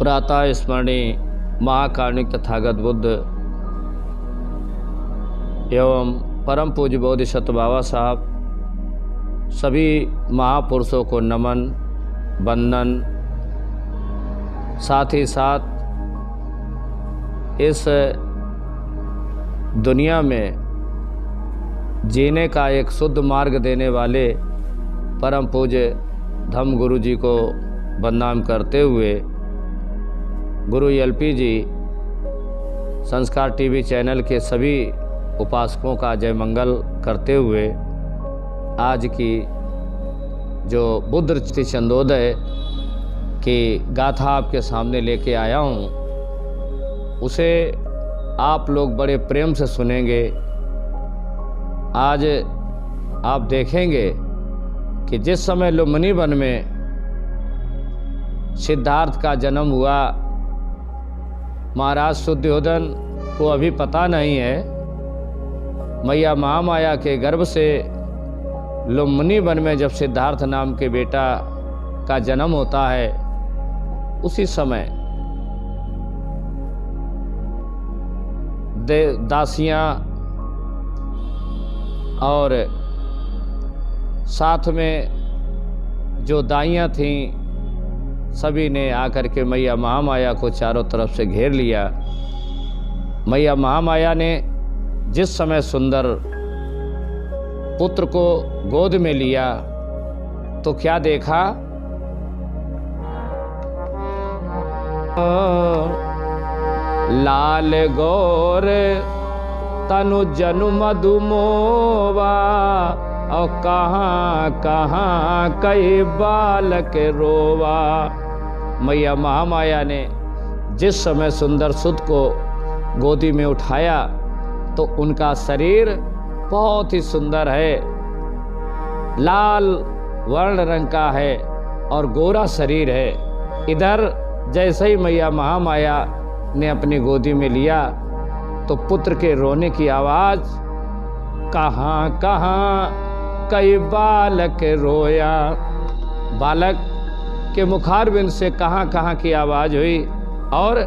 प्रातः स्मरणीय महाकारुणिक तथागत बुद्ध एवं परम पूज्य बोधिसत्व बाबा साहब, सभी महापुरुषों को नमन वंदन। साथ ही साथ इस दुनिया में जीने का एक शुद्ध मार्ग देने वाले परम पूज्य धम्म गुरु जी को वंदन करते हुए गुरु एलपी जी संस्कार टीवी चैनल के सभी उपासकों का जय मंगल करते हुए आज की जो बुद्ध तिथि चंदोदय की गाथा आपके सामने लेके आया हूँ, उसे आप लोग बड़े प्रेम से सुनेंगे। आज आप देखेंगे कि जिस समय लुम्बिनी वन में सिद्धार्थ का जन्म हुआ, महाराज शुद्धोधन को अभी पता नहीं है। मैया महामाया के गर्भ से लुम्बिनी वन में जब सिद्धार्थ नाम के बेटा का जन्म होता है, उसी समय दासियां और साथ में जो दाइयां थीं, सभी ने आकर के मैया महामाया को चारों तरफ से घेर लिया। मैया महामाया ने जिस समय सुंदर पुत्र को गोद में लिया तो क्या देखा? लाल गौर तनु जनु मधुमोवा, और कहाँ कहाँ कई बालक रोवा। मैया महामाया ने जिस समय सुंदर सुत को गोदी में उठाया तो उनका शरीर बहुत ही सुंदर है, लाल वर्ण रंग का है और गोरा शरीर है। इधर जैसे ही मैया महामाया ने अपनी गोदी में लिया तो पुत्र के रोने की आवाज़, कहाँ कहाँ कई बालक रोया। बालक के मुखारबिंद से कहाँ कहाँ की आवाज़ हुई। और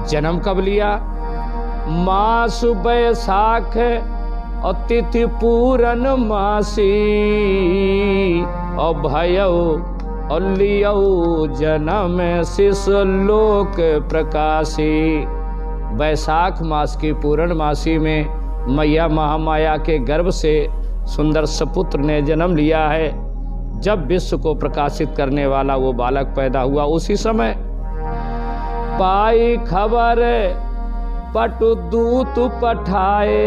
जन्म कब लिया? मास बैसाख और तिथि पूरन मासी, और भयऊ और लियऊ जन्म शिष लोक प्रकाशी। बैसाख मास की पूर्णमासी में मैया महामाया के गर्भ से सुंदर सपुत्र ने जन्म लिया है। जब विश्व को प्रकाशित करने वाला वो बालक पैदा हुआ, उसी समय पाई खबर पटु दूत पठाए,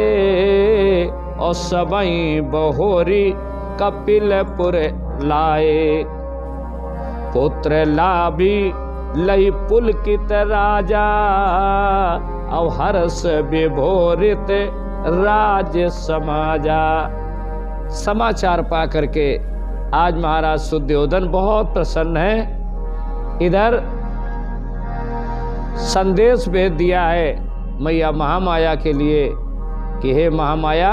और सबई बहोरी कपिलपुर लाए। पुत्र लाभी लई पुलकित राजा, और हर्ष विभोरित राज समाजा। समाचार पा करके आज महाराज शुद्धोधन बहुत प्रसन्न है। इधर संदेश भेज दिया है मैया महामाया के लिए कि हे महामाया,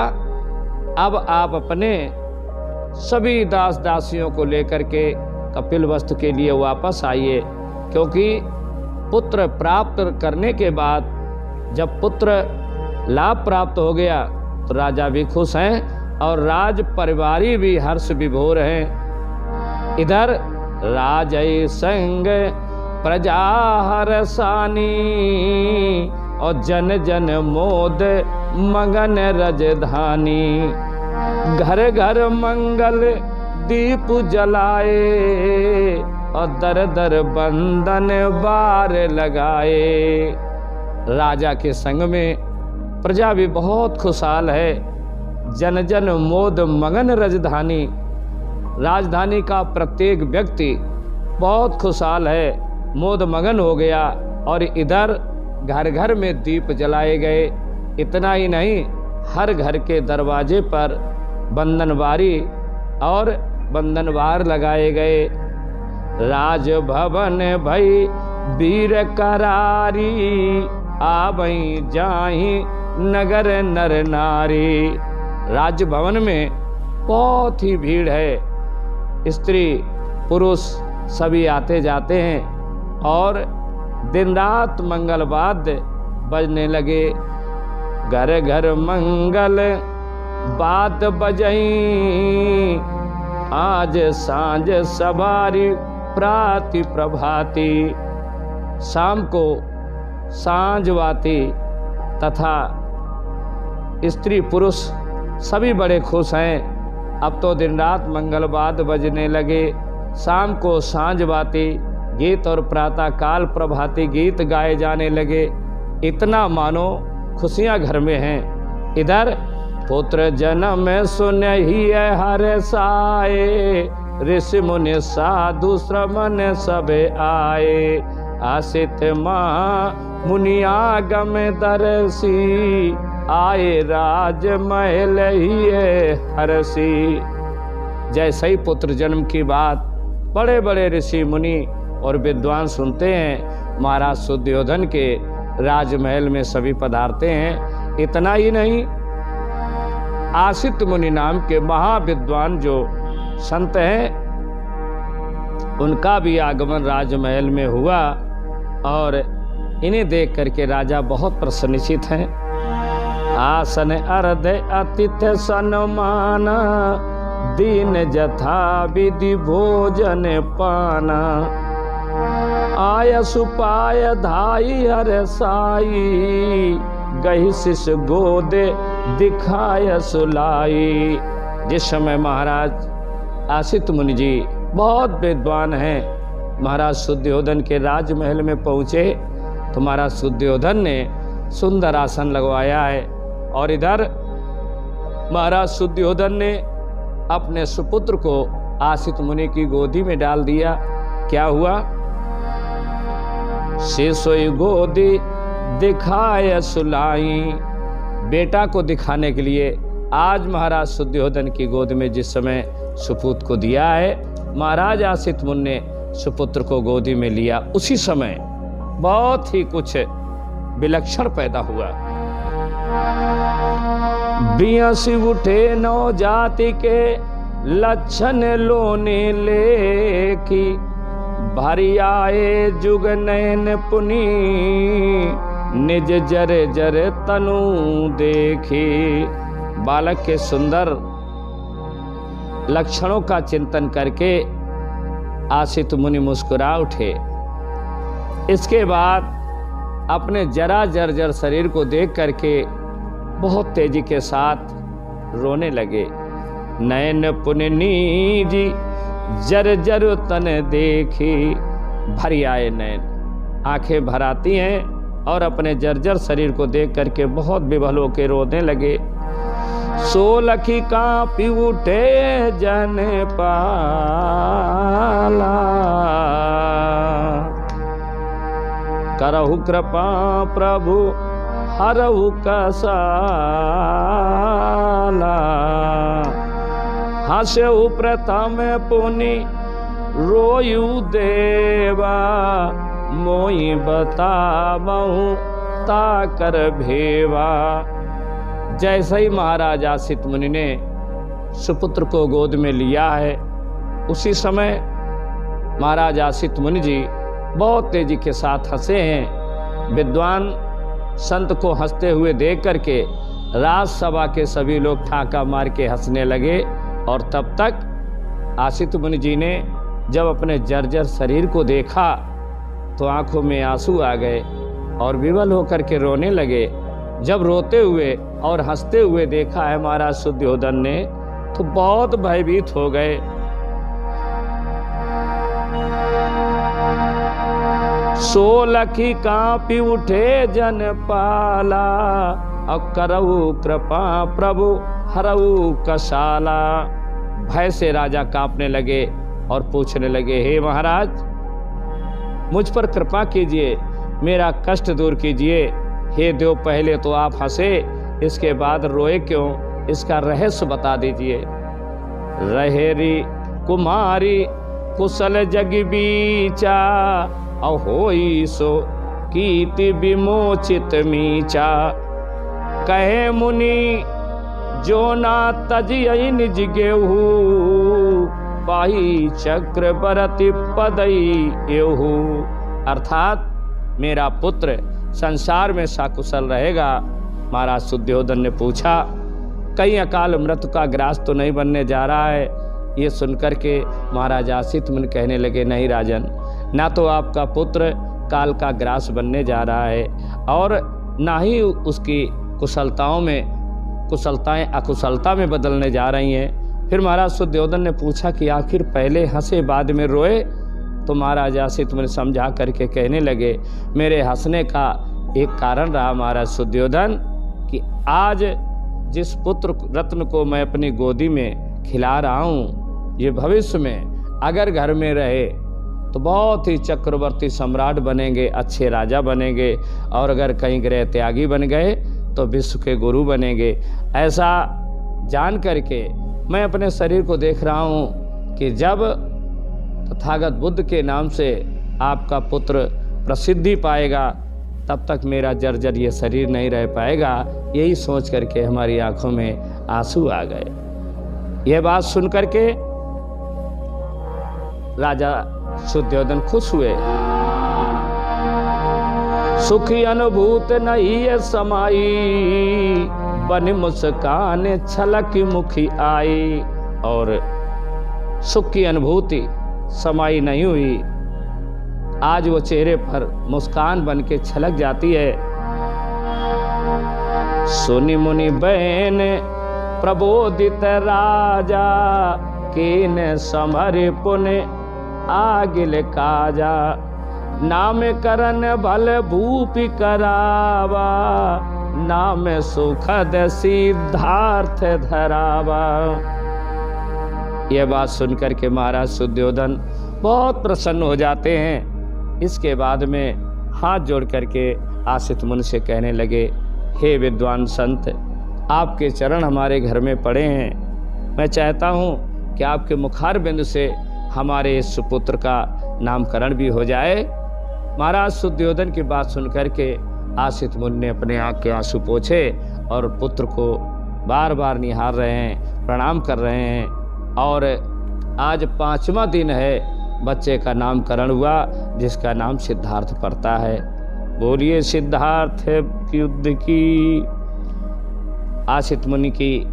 अब आप अपने सभी दास दासियों को लेकर के कपिलवस्तु के लिए वापस आइए, क्योंकि पुत्र प्राप्त करने के बाद जब पुत्र लाभ प्राप्त हो गया तो राजा भी खुश हैं और राज परिवारी भी हर्ष विभोर हैं। इधर राजय संग प्रजा हरसानी, और जन जन मोद मगन रजधानी। घर घर मंगल दीप जलाए, और दर दर बंधन बार लगाए। राजा के संग में प्रजा भी बहुत खुशहाल है। जन जन मोद मगन राजधानी, राजधानी का प्रत्येक व्यक्ति बहुत खुशहाल है, मोद मगन हो गया। और इधर घर घर में दीप जलाए गए। इतना ही नहीं, हर घर के दरवाजे पर बंधनवारी और बंधनवार लगाए गए। राजभवन भई वीर करारी, आवई जाहि नगर नर नारी। राजभवन में बहुत ही भीड़ है, स्त्री पुरुष सभी आते जाते हैं। और दिन रात मंगल वाद्य बजने लगे। घर घर मंगल वाद्य बजई, आज सांझ सवारी प्राति प्रभाती। शाम को सांझवाती तथा स्त्री पुरुष सभी बड़े खुश हैं। अब तो दिन रात मंगलवाद्य बजने लगे। शाम को सांझवाती गीत और प्रातः काल प्रभाती गीत गाए जाने लगे। इतना मानो खुशियां घर में हैं। इधर पुत्र जन्म सुनहि हर साए, ऋषि मुनि साधु श्रमण सब आए। आसित माँ मुनियागम दर्शी, आए राज महल ही हरसी। जैसे ही पुत्र जन्म की बात बड़े बड़े ऋषि मुनि और विद्वान सुनते हैं, महाराज सुद्योधन के राजमहल में सभी पधारते हैं। इतना ही नहीं, आसित मुनि नाम के महाविद्वान जो संत हैं, उनका भी आगमन राजमहल में हुआ और इन्हें देख करके राजा बहुत प्रसन्नचित हैं। आसन अर्ध अतिथि सन्मान, दीन जथा विधि भोजन पाना। आय सुपाय धाई हर साई, गही शिष गोदे दिखाय सुलाई। जिस समय महाराज आसित मुनि जी बहुत विद्वान हैं, महाराज सुद्योधन के राजमहल में पहुँचे तो महाराज सुद्योधन ने सुंदर आसन लगवाया है। और इधर महाराज सुद्योधन ने अपने सुपुत्र को आसित मुनि की गोदी में डाल दिया। क्या हुआ? शिशोई गोदी दिखाए सुलाई। बेटा को दिखाने के लिए आज महाराज सुद्योधन की गोद में जिस समय सुपुत्र को दिया है, महाराज आसित मुनि ने सुपुत्र को गोदी में लिया, उसी समय बहुत ही कुछ विलक्षण पैदा हुआ। बियसी उठे नौ जाति के लक्षण लोने लेखी, भारी आए जुग नयन पुनी, निज जरे जरे तनु देखी। बालक के सुंदर लक्षणों का चिंतन करके आसित मुनि मुस्कुरा उठे। इसके बाद अपने जरा जर्जर शरीर को देख करके बहुत तेजी के साथ रोने लगे। नयन पुनि जी जर जर तन देखी, भरी आए नयन, आंखें भर आती हैं और अपने जर्जर शरीर को देख करके बहुत विभल होकर रोने लगे। सोलखी कांपी उठे जन पाला, करहु कृपा प्रभु हरहु कसाला। हंसहु प्रथम पुनि रोयु देवा, मोहि बतावहु ताकर भेवा। जैसे ही महाराज आसित मुनि ने सुपुत्र को गोद में लिया है, उसी समय महाराज आसित मुनि जी बहुत तेजी के साथ हंसे हैं। विद्वान संत को हंसते हुए देख करके राजसभा के सभी लोग ठाका मार के हंसने लगे। और तब तक आसित मुनि जी ने जब अपने जर्जर शरीर को देखा तो आंखों में आंसू आ गए और विवल होकर के रोने लगे। जब रोते हुए और हंसते हुए देखा है महाराज सुद्योधन ने तो बहुत भयभीत हो गए। सोलखी कांपी उठे जन पाला, और करहु कृपा प्रभु हरहु कसाला। भय से राजा कांपने लगे और पूछने लगे, हे महाराज मुझ पर कृपा कीजिए, मेरा कष्ट दूर कीजिए। हे देव, पहले तो आप हंसे, इसके बाद रोए क्यों? इसका रहस्य बता दीजिए। रहेरी कुमारी कुशल जग बीचा, अहोई सो कीर्ति विमोचित मीचा। कहे मुनि जो ना तजियहि निज गेहू, पाही चक्र बरति पदई एहू। अर्थात मेरा पुत्र संसार में सकुशल रहेगा। महाराज शुद्धोधन ने पूछा, कहीं अकाल मृत्यु का ग्रास तो नहीं बनने जा रहा है? ये सुनकर के महाराज आसित मुनि कहने लगे, नहीं राजन, ना तो आपका पुत्र काल का ग्रास बनने जा रहा है और ना ही उसकी कुशलताएं अकुशलता में बदलने जा रही हैं। फिर महाराज शुद्धोधन ने पूछा कि आखिर पहले हंसे बाद में रोए? तो महाराज आसित मुनि समझा करके कहने लगे, मेरे हंसने का एक कारण रहा महाराज शुद्धोधन कि आज जिस पुत्र रत्न को मैं अपनी गोदी में खिला रहा हूँ, ये भविष्य में अगर घर में रहे तो बहुत ही चक्रवर्ती सम्राट बनेंगे, अच्छे राजा बनेंगे, और अगर कहीं ग्रह त्यागी बन गए तो विश्व के गुरु बनेंगे। ऐसा जान करके मैं अपने शरीर को देख रहा हूँ कि जब तथागत बुद्ध के नाम से आपका पुत्र प्रसिद्धि पाएगा तब तक मेरा जर्जर ये शरीर नहीं रह पाएगा। यही सोच करके हमारी आंखों में आंसू आ गए। यह बात सुन करके राजा शुद्धोधन खुश हुए। सुखी अनुभूत नहीं समाई, बन मुस्कान छलक मुखी आई। और सुख की अनुभूति समाई नहीं हुई, आज वो चेहरे पर मुस्कान बन के छलक जाती है। सुनि मुनि बहन प्रबोधित राजा, कीन समर पुण्य आगिल काजा। नाम करन भल भूपि करावा, नाम सुखद सिद्धार्थ धरावा। यह बात सुनकर के महाराज शुद्धोधन बहुत प्रसन्न हो जाते हैं। इसके बाद में हाथ जोड़ करके आसित मुनि से कहने लगे, हे विद्वान संत, आपके चरण हमारे घर में पड़े हैं। मैं चाहता हूँ कि आपके मुखार बिंद से हमारे इस सुपुत्र का नामकरण भी हो जाए। महाराज शुद्धोधन की बात सुनकर के आसित मुनि ने अपने आँख के आंसू पोंछे और पुत्र को बार बार निहार रहे हैं, प्रणाम कर रहे हैं। और आज 5वां दिन है, बच्चे का नामकरण हुआ जिसका नाम सिद्धार्थ पड़ता है। बोलिए सिद्धार्थ युद्ध की। आसित मुनि की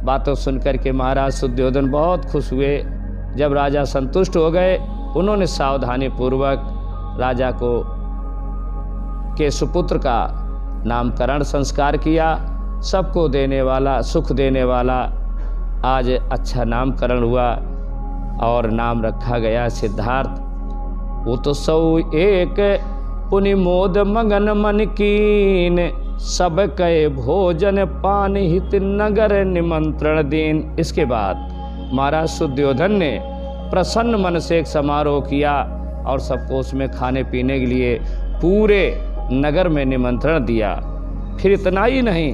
बातों सुनकर के महाराज शुद्धोधन बहुत खुश हुए। जब राजा संतुष्ट हो गए, उन्होंने सावधानी पूर्वक राजा को के सुपुत्र का नामकरण संस्कार किया। सबको देने वाला, सुख देने वाला आज अच्छा नामकरण हुआ और नाम रखा गया सिद्धार्थ। वो तो सौ एक पुनि मोद मगन मन कीन, सब कहे भोजन पान हित नगर निमंत्रण दीन। इसके बाद महाराज शुद्धोधन ने प्रसन्न मन से एक समारोह किया और सबको उसमें खाने पीने के लिए पूरे नगर में निमंत्रण दिया। फिर इतना ही नहीं,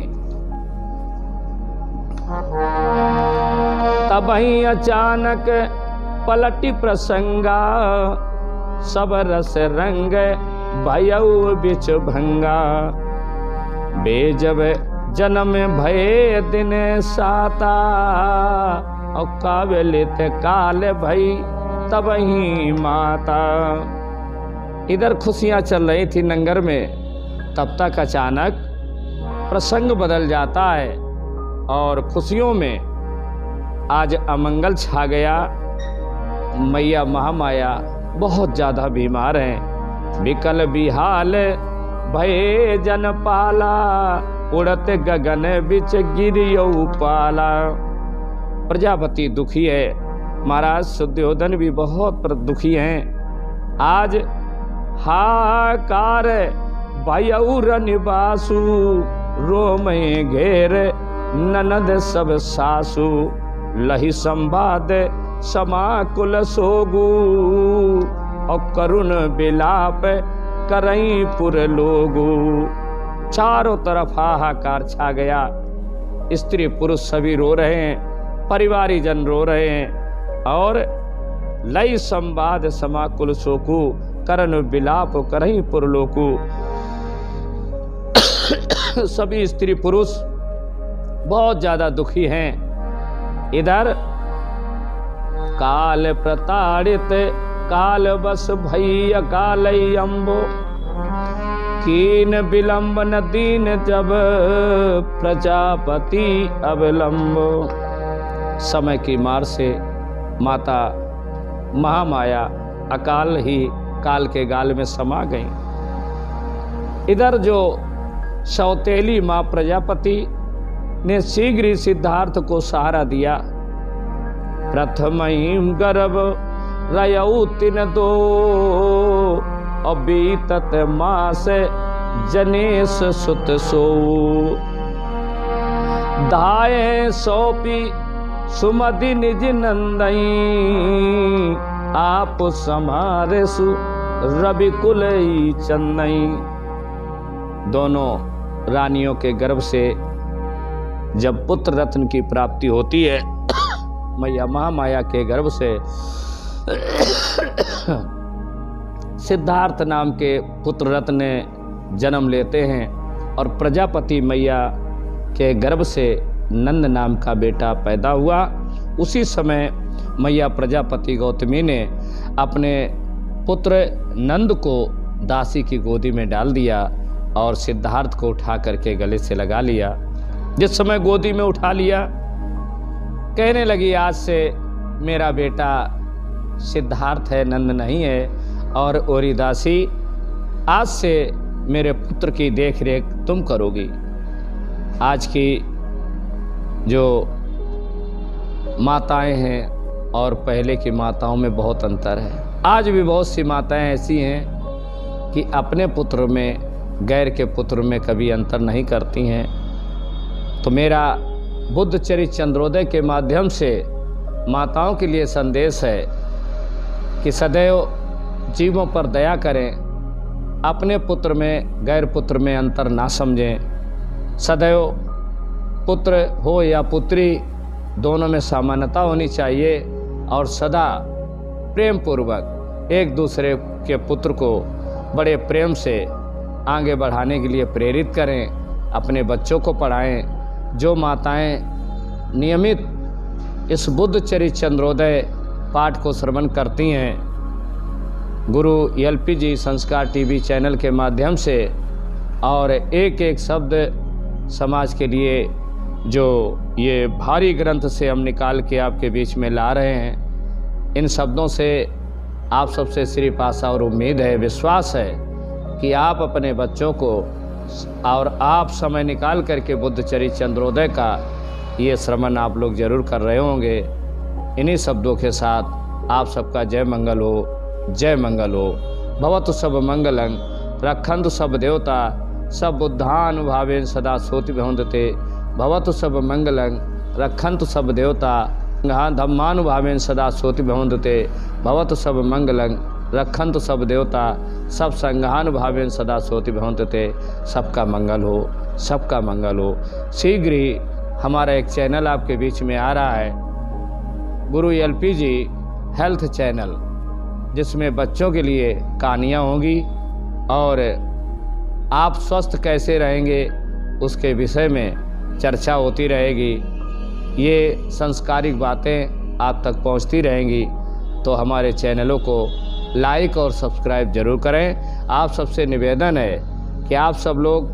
तब ही अचानक पलटी प्रसंगा, सब रस रंग भयउ बिच भंगा। बेजब जन्म भय दिन साता, और काबिलित काल भई तब ही माता। इधर खुशियां चल रही थी नगर में, तब तक अचानक प्रसंग बदल जाता है और खुशियों में आज अमंगल छा गया। मैया महामाया बहुत ज़्यादा बीमार हैं। विकल बिहाल भये जन पाला, उड़त गगन बिच गिरियो पाला। प्रजापति दुखी है, महाराज शुद्धोधन भी बहुत दुखी हैं। आज हाकार भयउर निवासु, रोमय घेर ननद सब सासु। लही संवाद समाकुल सोगु, और करुण बिलाप करई पुर लोगु। चारों तरफ हाहाकार छा गया। स्त्री पुरुष सभी रो रहे हैं, परिवारी जन रो रहे हैं। और लई संवाद समाकुल शोकु, करण बिलाप करई पुर लोकु। सभी स्त्री पुरुष बहुत ज्यादा दुखी हैं। इधर काल प्रताड़ित अकाल बस भई अकाल अम्बो, कीन विलंब न दीन जब प्रजापति अवलंबो। समय की मार से माता महामाया अकाल ही काल के गाल में समा गई। इधर जो सौतेली माँ प्रजापति ने शीघ्र ही सिद्धार्थ को सहारा दिया। प्रथम गर्भ रयऊ तिन दो, अबीतत मास जनेश सुत सो। धाये सौपी सुमति निज नंदई, आप समारे सु रवि कुल चंदई। दोनों रानियों के गर्भ से जब पुत्र रत्न की प्राप्ति होती है, मैया महामाया के गर्भ से सिद्धार्थ नाम के पुत्र रत्न जन्म लेते हैं और प्रजापति मैया के गर्भ से नंद नाम का बेटा पैदा हुआ। उसी समय मैया प्रजापति गौतमी ने अपने पुत्र नंद को दासी की गोदी में डाल दिया और सिद्धार्थ को उठा करके गले से लगा लिया। जिस समय गोदी में उठा लिया, कहने लगी आज से मेरा बेटा सिद्धार्थ है, नंद नहीं है। और ओरी दासी, आज से मेरे पुत्र की देख रेख तुम करोगी। आज की जो माताएं हैं और पहले की माताओं में बहुत अंतर है। आज भी बहुत सी माताएं ऐसी हैं कि अपने पुत्र में गैर के पुत्र में कभी अंतर नहीं करती हैं। तो मेरा बुद्ध चरित चंद्रोदय के माध्यम से माताओं के लिए संदेश है कि सदैव जीवों पर दया करें, अपने पुत्र में गैर पुत्र में अंतर ना समझें। सदैव पुत्र हो या पुत्री, दोनों में समानता होनी चाहिए और सदा प्रेम पूर्वक एक दूसरे के पुत्र को बड़े प्रेम से आगे बढ़ाने के लिए प्रेरित करें, अपने बच्चों को पढ़ाएं। जो माताएं नियमित इस बुद्ध चरित चंद्रोदय पाठ को श्रवण करती हैं, गुरु LPG संस्कार टीवी चैनल के माध्यम से, और एक एक शब्द समाज के लिए जो ये भारी ग्रंथ से हम निकाल के आपके बीच में ला रहे हैं, इन शब्दों से आप सबसे सिर्फ आशा और उम्मीद है, विश्वास है कि आप अपने बच्चों को और आप समय निकाल करके बुद्ध चरित चंद्रोदय का ये श्रवण आप लोग जरूर कर रहे होंगे। इन्हीं शब्दों के साथ आप सबका जय मंगल हो, जय मंगल हो। भवतु सब मंगलं, रक्षन्तु सब देवता, सब बुद्धानुभावेन सदा सोति भवन्ते। भवतु सब मंगलं, रक्षन्तु सब देवता, धम्मानुभावेन सदा सोति भवन्ते। भवतु सब मंगलं, रक्षन्तु सब देवता, सब संघानुभावेन सदा सोति भवन्ते। सबका मंगल हो, सबका मंगल हो। शीघ्र ही हमारा एक चैनल आपके बीच में आ रहा है, गुरु LPG हेल्थ चैनल, जिसमें बच्चों के लिए कहानियाँ होंगी और आप स्वस्थ कैसे रहेंगे उसके विषय में चर्चा होती रहेगी। ये संस्कारिक बातें आप तक पहुंचती रहेंगी। तो हमारे चैनलों को लाइक और सब्सक्राइब जरूर करें। आप सबसे निवेदन है कि आप सब लोग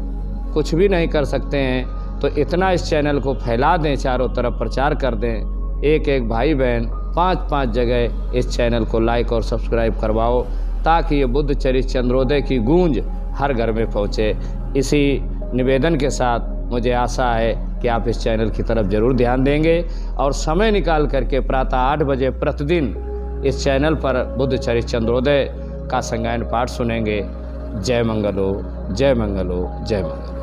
कुछ भी नहीं कर सकते हैं तो इतना इस चैनल को फैला दें, चारों तरफ प्रचार कर दें। एक एक भाई बहन 5-5 जगह इस चैनल को लाइक और सब्सक्राइब करवाओ, ताकि ये बुद्ध चरित चंद्रोदय की गूंज हर घर में पहुँचे। इसी निवेदन के साथ मुझे आशा है कि आप इस चैनल की तरफ ज़रूर ध्यान देंगे और समय निकाल करके प्रातः 8 बजे प्रतिदिन इस चैनल पर बुद्ध चरित चंद्रोदय का संगायन पाठ सुनेंगे। जय मंगल हो, जय मंगल हो, जय मंगल।